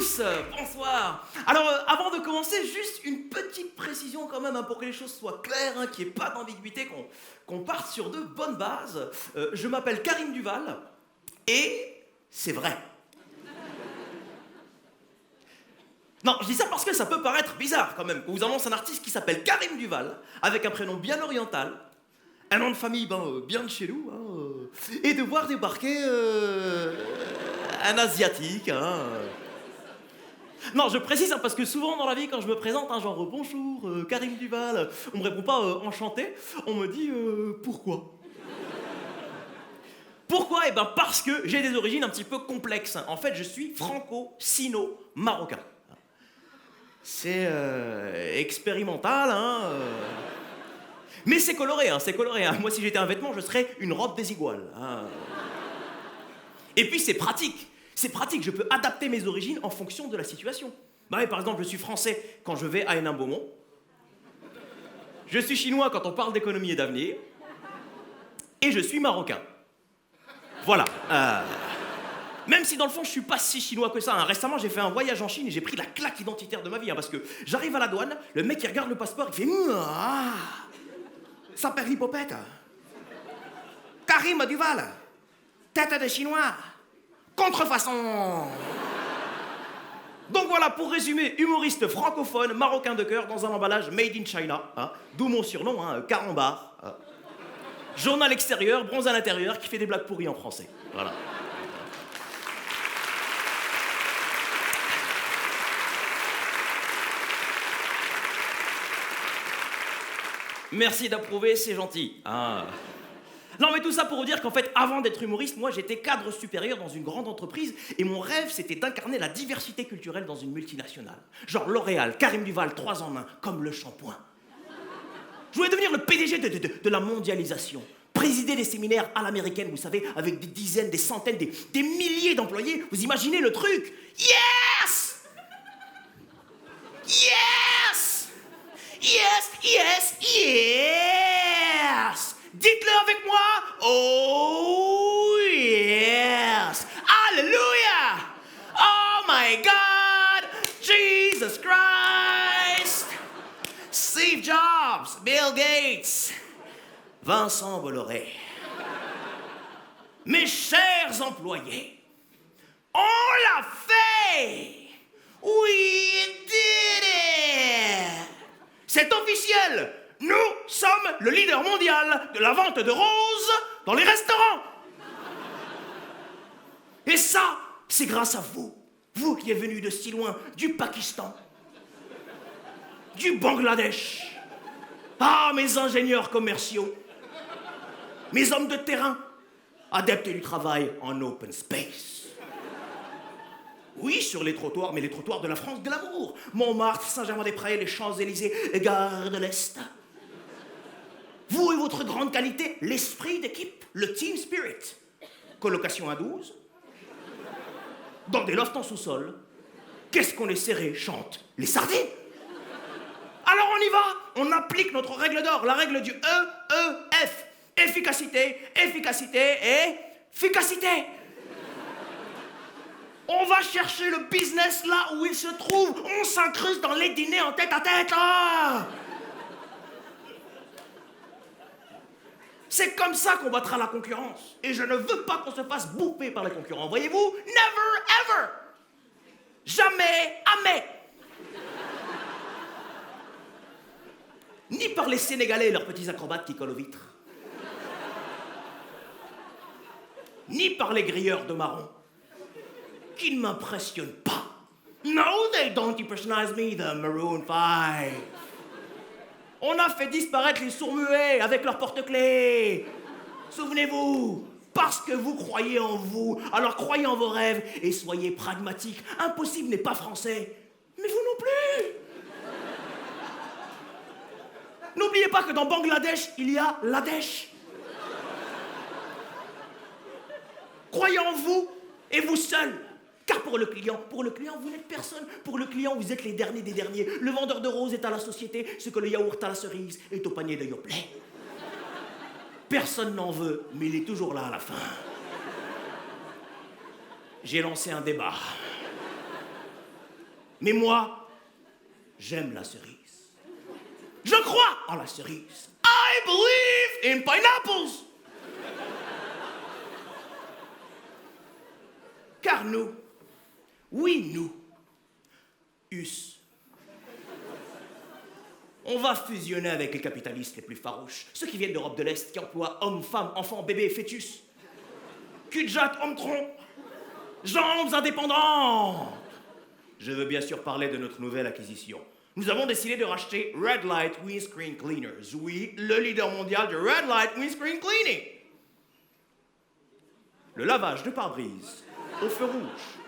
tous, bonsoir. Alors, avant de commencer, juste une petite précision quand même, pour que les choses soient claires, qu'il n'y ait pas d'ambiguïté, qu'on parte sur de bonnes bases. Je m'appelle Karim Duval, et c'est vrai. Non, je dis ça parce que ça peut paraître bizarre quand même, qu'on vous annonce un artiste qui s'appelle Karim Duval, avec un prénom bien oriental, un nom de famille bien de chez nous, et de voir débarquer un asiatique. Non, je précise parce que souvent dans la vie, quand je me présente, genre bonjour, Karim Duval, on me répond pas enchanté, on me dit pourquoi. Pourquoi? Eh ben parce que j'ai des origines un petit peu complexes. En fait, je suis franco-sino-marocain. C'est expérimental, mais c'est coloré, c'est coloré. Moi, si j'étais un vêtement, je serais une robe des iguales. Et puis, c'est pratique. C'est pratique, je peux adapter mes origines en fonction de la situation. Bah oui, par exemple, je suis français quand je vais à Hénin-Beaumont. Je suis chinois quand on parle d'économie et d'avenir. Et je suis marocain. Voilà. Même si dans le fond, je suis pas si chinois que ça. Récemment, j'ai fait un voyage en Chine et j'ai pris la claque identitaire de ma vie. Parce que j'arrive à la douane, le mec il regarde le passeport, il fait ça perd l'hypopète. Karim Duval, tête de chinois, contrefaçon. Donc voilà, pour résumer, humoriste francophone, marocain de cœur, dans un emballage made in China. D'où mon surnom, Carambar. Journal extérieur, bronze à l'intérieur, qui fait des blagues pourries en français. Voilà. Merci d'approuver, c'est gentil. Non, mais tout ça pour vous dire qu'en fait, avant d'être humoriste, moi, j'étais cadre supérieur dans une grande entreprise et mon rêve, c'était d'incarner la diversité culturelle dans une multinationale. Genre L'Oréal, Karim Duval, 3 en 1, comme le shampoing. Je voulais devenir le PDG de la mondialisation. Présider des séminaires à l'américaine, vous savez, avec des dizaines, des centaines, des milliers d'employés. Vous imaginez le truc? Yes! Yes! Yes, yes, yes! Dites-le avec moi! Oh, yes! Alléluia! Oh my God! Jesus Christ! Steve Jobs, Bill Gates, Vincent Bolloré. Mes chers employés, on l'a fait! We did it! C'est officiel! Nous sommes le leader mondial de la vente de roses dans les restaurants! Et ça, c'est grâce à vous. Vous qui êtes venus de si loin, du Pakistan, du Bangladesh. Mes ingénieurs commerciaux, mes hommes de terrain, adeptes du travail en open space. Oui, sur les trottoirs, mais les trottoirs de la France de l'amour. Montmartre, Saint-Germain-des-Prés, les Champs-Élysées, Gare de l'Est. Vous et votre grande qualité, l'esprit d'équipe, le team spirit. Colocation à 12, dans des lofts en sous-sol. Qu'est-ce qu'on est serré, chante les sardines. Alors on y va, on applique notre règle d'or, la règle du EEF. Efficacité, efficacité et efficacité. On va chercher le business là où il se trouve. On s'incruste dans les dîners en tête à tête. C'est comme ça qu'on battra la concurrence. Et je ne veux pas qu'on se fasse bouffer par les concurrents. Voyez-vous? Never ever. Jamais, jamais. Ni par les Sénégalais et leurs petits acrobates qui collent aux vitres. Ni par les grilleurs de marron, qui ne m'impressionnent pas. No, they don't impressionize me, the Maroon 5. On a fait disparaître les sourds-muets avec leurs porte-clés. Souvenez-vous, parce que vous croyez en vous, alors croyez en vos rêves et soyez pragmatiques. Impossible n'est pas français, mais vous non plus. N'oubliez pas que dans Bangladesh, il y a l'Adesh. Croyez en vous et vous seul. Car pour le client, vous n'êtes personne. Pour le client, vous êtes les derniers des derniers. Le vendeur de roses est à la société, ce que le yaourt à la cerise est au panier de Yoplait. Personne n'en veut, mais il est toujours là à la fin. J'ai lancé un débat. Mais moi, j'aime la cerise. Je crois en la cerise. I believe in pineapples. Car nous, oui nous, us, on va fusionner avec les capitalistes les plus farouches, ceux qui viennent d'Europe de l'Est, qui emploient hommes, femmes, enfants, bébés, fœtus, cul-de-jatte, homme-tronc, jambes indépendantes. Je veux bien sûr parler de notre nouvelle acquisition. Nous avons décidé de racheter Red Light Windscreen Cleaners. Oui, le leader mondial de Red Light Windscreen Cleaning. Le lavage de pare-brise au feu rouge.